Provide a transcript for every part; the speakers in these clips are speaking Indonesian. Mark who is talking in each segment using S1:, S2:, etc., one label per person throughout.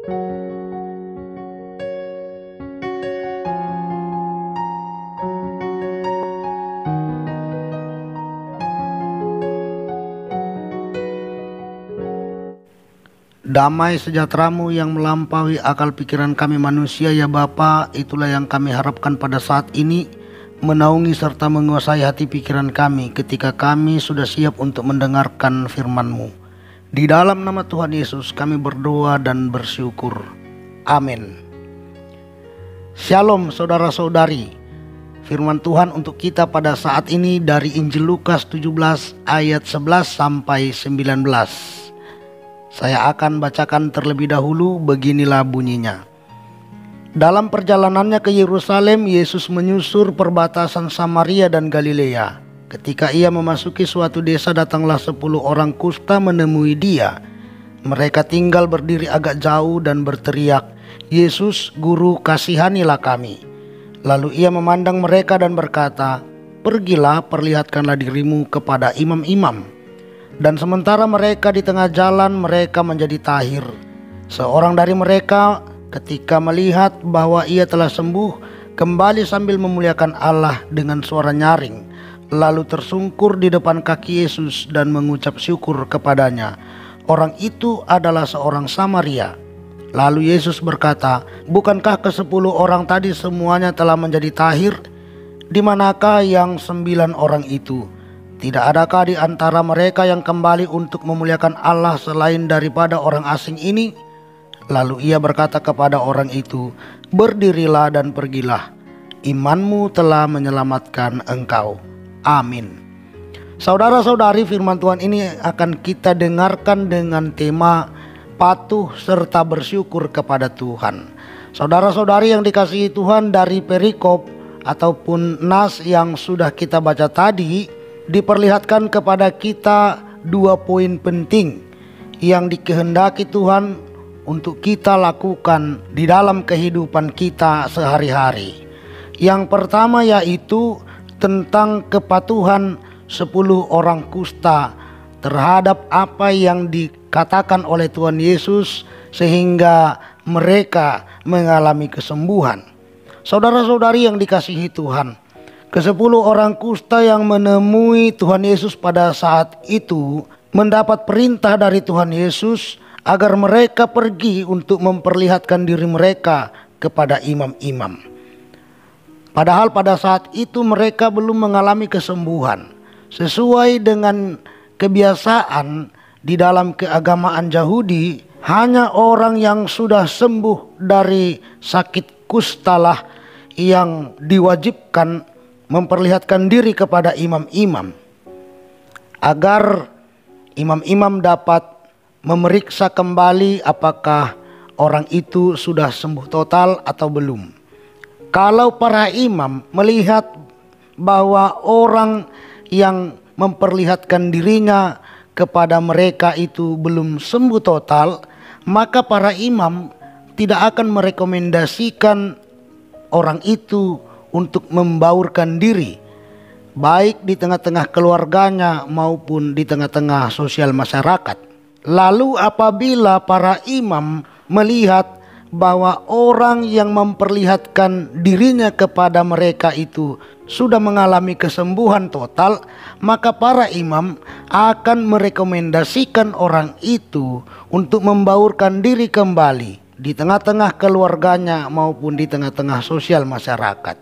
S1: Damai sejahtera-Mu yang melampaui akal pikiran kami manusia ya Bapa, itulah yang kami harapkan pada saat ini, menaungi serta menguasai hati pikiran kami ketika kami sudah siap untuk mendengarkan firman-Mu. Di dalam nama Tuhan Yesus kami berdoa dan bersyukur. Amin. Shalom saudara-saudari. Firman Tuhan untuk kita pada saat ini dari Injil Lukas 17 ayat 11 sampai 19. Saya akan bacakan terlebih dahulu, beginilah bunyinya. Dalam perjalanannya ke Yerusalem, Yesus menyusur perbatasan Samaria dan Galilea. Ketika ia memasuki suatu desa, datanglah 10 orang kusta menemui dia. Mereka tinggal berdiri agak jauh dan berteriak, "Yesus, Guru, kasihanilah kami." Lalu ia memandang mereka dan berkata, "Pergilah, perlihatkanlah dirimu kepada imam-imam." Dan sementara mereka di tengah jalan, mereka menjadi tahir. Seorang dari mereka ketika melihat bahwa ia telah sembuh, kembali sambil memuliakan Allah dengan suara nyaring, lalu tersungkur di depan kaki Yesus dan mengucap syukur kepadanya. Orang itu adalah seorang Samaria. Lalu Yesus berkata, "Bukankah ke-10 orang tadi semuanya telah menjadi tahir? Di manakah yang 9 orang itu? Tidak adakah di antara mereka yang kembali untuk memuliakan Allah selain daripada orang asing ini?" Lalu ia berkata kepada orang itu, "Berdirilah dan pergilah. Imanmu telah menyelamatkan engkau." Amin. Saudara-saudari, firman Tuhan ini akan kita dengarkan dengan tema patuh serta bersyukur kepada Tuhan. Saudara-saudari yang dikasihi Tuhan, dari perikop ataupun nas yang sudah kita baca tadi, diperlihatkan kepada kita 2 poin penting yang dikehendaki Tuhan untuk kita lakukan di dalam kehidupan kita sehari-hari. Yang pertama yaitu tentang kepatuhan 10 orang kusta terhadap apa yang dikatakan oleh Tuhan Yesus sehingga mereka mengalami kesembuhan. Saudara-saudari yang dikasihi Tuhan, ke-10 orang kusta yang menemui Tuhan Yesus pada saat itu mendapat perintah dari Tuhan Yesus agar mereka pergi untuk memperlihatkan diri mereka kepada imam-imam. Padahal pada saat itu mereka belum mengalami kesembuhan. Sesuai dengan kebiasaan di dalam keagamaan Yahudi, hanya orang yang sudah sembuh dari sakit kustalah yang diwajibkan memperlihatkan diri kepada imam-imam agar imam-imam dapat memeriksa kembali apakah orang itu sudah sembuh total atau belum. Kalau para imam melihat bahwa orang yang memperlihatkan dirinya kepada mereka itu belum sembuh total, maka para imam tidak akan merekomendasikan orang itu untuk membaurkan diri, baik di tengah-tengah keluarganya maupun di tengah-tengah sosial masyarakat. Lalu apabila para imam melihat bahwa orang yang memperlihatkan dirinya kepada mereka itu sudah mengalami kesembuhan total, maka para imam akan merekomendasikan orang itu untuk membaurkan diri kembali di tengah-tengah keluarganya maupun di tengah-tengah sosial masyarakat.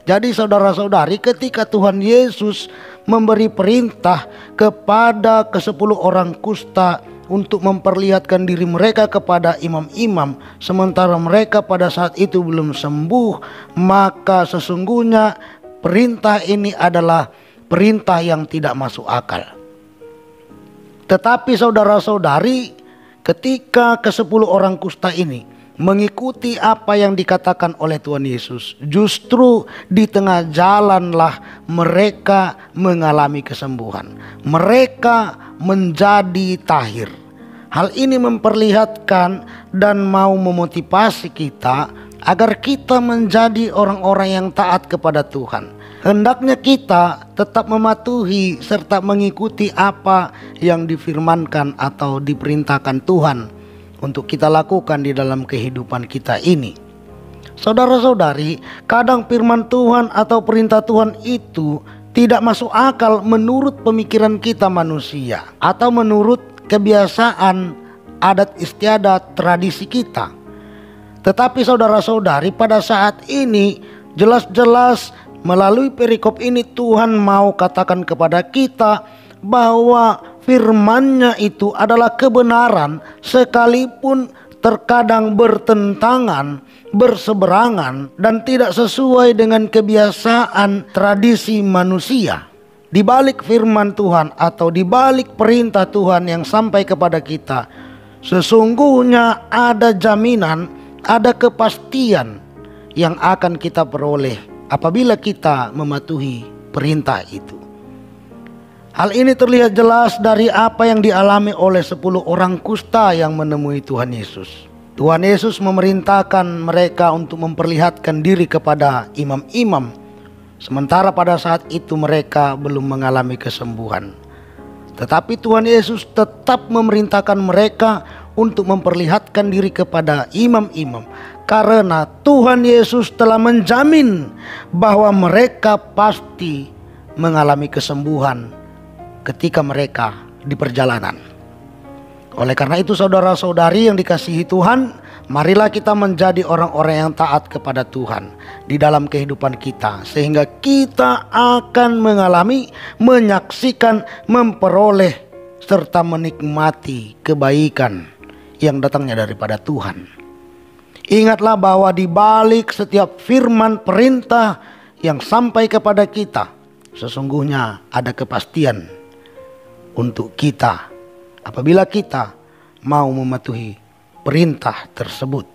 S1: Jadi saudara-saudari, ketika Tuhan Yesus memberi perintah kepada ke-10 orang kusta untuk memperlihatkan diri mereka kepada imam-imam, sementara mereka pada saat itu belum sembuh, maka sesungguhnya perintah ini adalah perintah yang tidak masuk akal. Tetapi saudara-saudari, ketika ke-10 orang kusta ini mengikuti apa yang dikatakan oleh Tuhan Yesus, justru di tengah jalanlah mereka mengalami kesembuhan. Mereka menjadi tahir. Hal ini memperlihatkan dan mau memotivasi kita agar kita menjadi orang-orang yang taat kepada Tuhan. Hendaknya kita tetap mematuhi serta mengikuti apa yang difirmankan atau diperintahkan Tuhan untuk kita lakukan di dalam kehidupan kita ini. Saudara-saudari, kadang firman Tuhan atau perintah Tuhan itu tidak masuk akal menurut pemikiran kita manusia atau menurut kebiasaan, adat istiadat, tradisi kita. Tetapi saudara-saudari, pada saat ini jelas-jelas melalui perikop ini Tuhan mau katakan kepada kita bahwa firman-Nya itu adalah kebenaran, sekalipun terkadang bertentangan, berseberangan, dan tidak sesuai dengan kebiasaan tradisi manusia. Di balik firman Tuhan atau di balik perintah Tuhan yang sampai kepada kita, sesungguhnya ada jaminan, ada kepastian yang akan kita peroleh apabila kita mematuhi perintah itu. Hal ini terlihat jelas dari apa yang dialami oleh 10 orang kusta yang menemui Tuhan Yesus. Tuhan Yesus memerintahkan mereka untuk memperlihatkan diri kepada imam-imam, sementara pada saat itu mereka belum mengalami kesembuhan. Tetapi Tuhan Yesus tetap memerintahkan mereka untuk memperlihatkan diri kepada imam-imam, karena Tuhan Yesus telah menjamin bahwa mereka pasti mengalami kesembuhan ketika mereka di perjalanan. Oleh karena itu, saudara-saudari yang dikasihi Tuhan, marilah kita menjadi orang-orang yang taat kepada Tuhan di dalam kehidupan kita, sehingga kita akan mengalami, menyaksikan, memperoleh, serta menikmati kebaikan yang datangnya daripada Tuhan. Ingatlah bahwa di balik setiap firman perintah yang sampai kepada kita, sesungguhnya ada kepastian untuk kita apabila kita mau mematuhi perintah tersebut.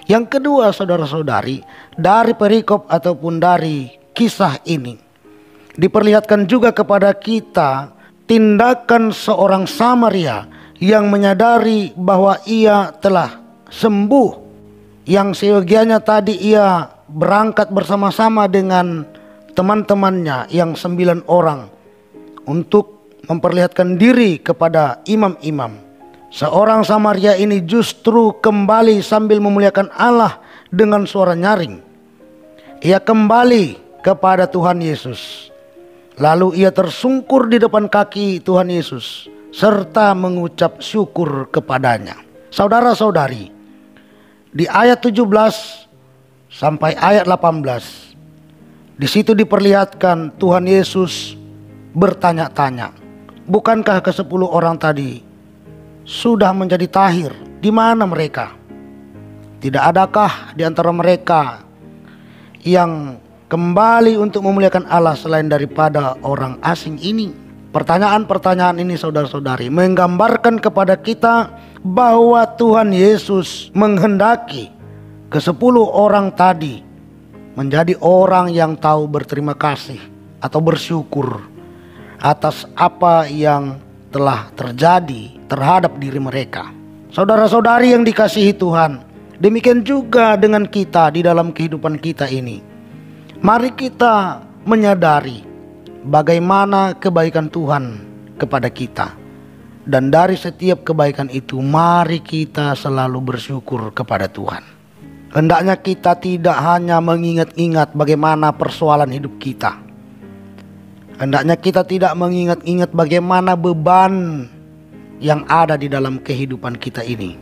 S1: Yang kedua, saudara-saudari, dari perikop ataupun dari kisah ini diperlihatkan juga kepada kita tindakan seorang Samaria yang menyadari bahwa ia telah sembuh, yang seyogianya tadi ia berangkat bersama-sama dengan teman-temannya yang 9 orang untuk memperlihatkan diri kepada imam-imam. Seorang Samaria ini justru kembali sambil memuliakan Allah dengan suara nyaring. Ia kembali kepada Tuhan Yesus. Lalu ia tersungkur di depan kaki Tuhan Yesus serta mengucap syukur kepadanya. Saudara-saudari, di ayat 17 sampai ayat 18, di situ diperlihatkan Tuhan Yesus bertanya-tanya, bukankah ke-10 orang tadi sudah menjadi tahir? Di mana mereka? Tidak adakah di antara mereka yang kembali untuk memuliakan Allah selain daripada orang asing ini? Pertanyaan-pertanyaan ini, saudara-saudari, menggambarkan kepada kita bahwa Tuhan Yesus menghendaki ke-10 orang tadi menjadi orang yang tahu berterima kasih atau bersyukur atas apa yang telah terjadi terhadap diri mereka. Saudara-saudari yang dikasihi Tuhan, demikian juga dengan kita di dalam kehidupan kita ini. Mari kita menyadari bagaimana kebaikan Tuhan kepada kita. Dan dari setiap kebaikan itu, mari kita selalu bersyukur kepada Tuhan. Hendaknya kita tidak hanya mengingat-ingat bagaimana persoalan hidup kita. Hendaknya kita tidak mengingat-ingat bagaimana beban yang ada di dalam kehidupan kita ini.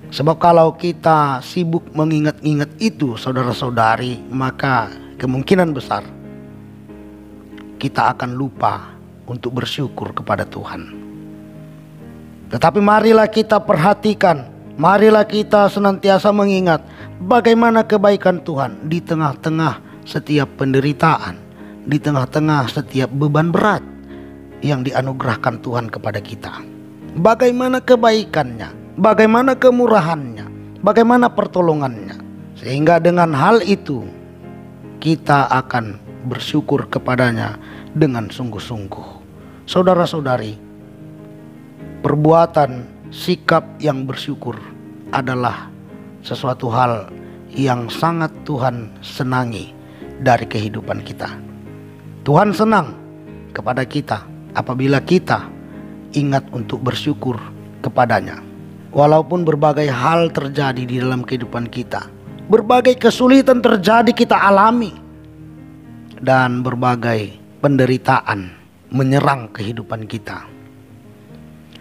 S1: Sebab kalau kita sibuk mengingat-ingat itu, saudara-saudari, maka kemungkinan besar kita akan lupa untuk bersyukur kepada Tuhan. Tetapi marilah kita perhatikan, marilah kita senantiasa mengingat bagaimana kebaikan Tuhan di tengah-tengah setiap penderitaan, di tengah-tengah setiap beban berat yang dianugerahkan Tuhan kepada kita. Bagaimana kebaikannya, bagaimana kemurahannya, bagaimana pertolongannya. Sehingga dengan hal itu kita akan bersyukur kepadanya dengan sungguh-sungguh. Saudara-saudari, perbuatan sikap yang bersyukur adalah sesuatu hal yang sangat Tuhan senangi dari kehidupan kita. Tuhan senang kepada kita apabila kita ingat untuk bersyukur kepadanya. Walaupun berbagai hal terjadi di dalam kehidupan kita, berbagai kesulitan terjadi kita alami, dan berbagai penderitaan menyerang kehidupan kita.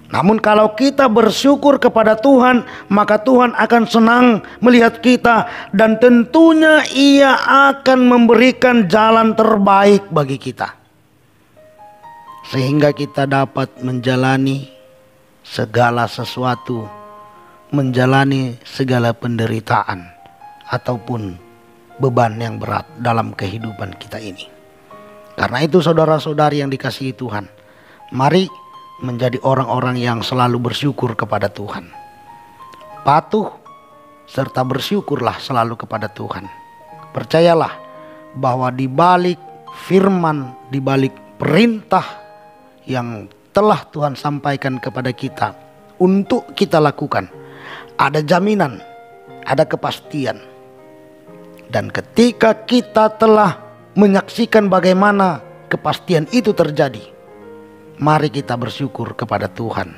S1: Namun kalau kita bersyukur kepada Tuhan, maka Tuhan akan senang melihat kita, dan tentunya Ia akan memberikan jalan terbaik bagi kita, sehingga kita dapat menjalani segala sesuatu, menjalani segala penderitaan ataupun beban yang berat dalam kehidupan kita ini. Karena itu saudara-saudari yang dikasihi Tuhan, mari menjadi orang-orang yang selalu bersyukur kepada Tuhan. Patuh serta bersyukurlah selalu kepada Tuhan. Percayalah bahwa di balik firman, di balik perintah yang telah Tuhan sampaikan kepada kita untuk kita lakukan, ada jaminan, ada kepastian. Dan ketika kita telah menyaksikan bagaimana kepastian itu terjadi, mari kita bersyukur kepada Tuhan.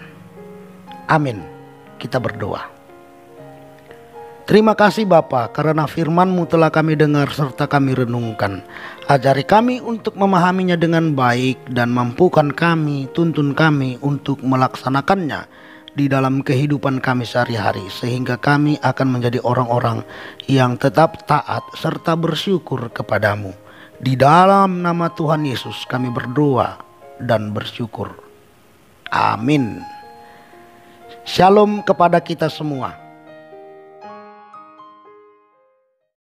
S1: Amin. Kita berdoa. Terima kasih Bapa, karena firman-Mu telah kami dengar serta kami renungkan. Ajari kami untuk memahaminya dengan baik, dan mampukan kami, tuntun kami untuk melaksanakannya di dalam kehidupan kami sehari-hari, sehingga kami akan menjadi orang-orang yang tetap taat serta bersyukur kepadamu. Di dalam nama Tuhan Yesus kami berdoa dan bersyukur. Amin. Shalom kepada kita semua.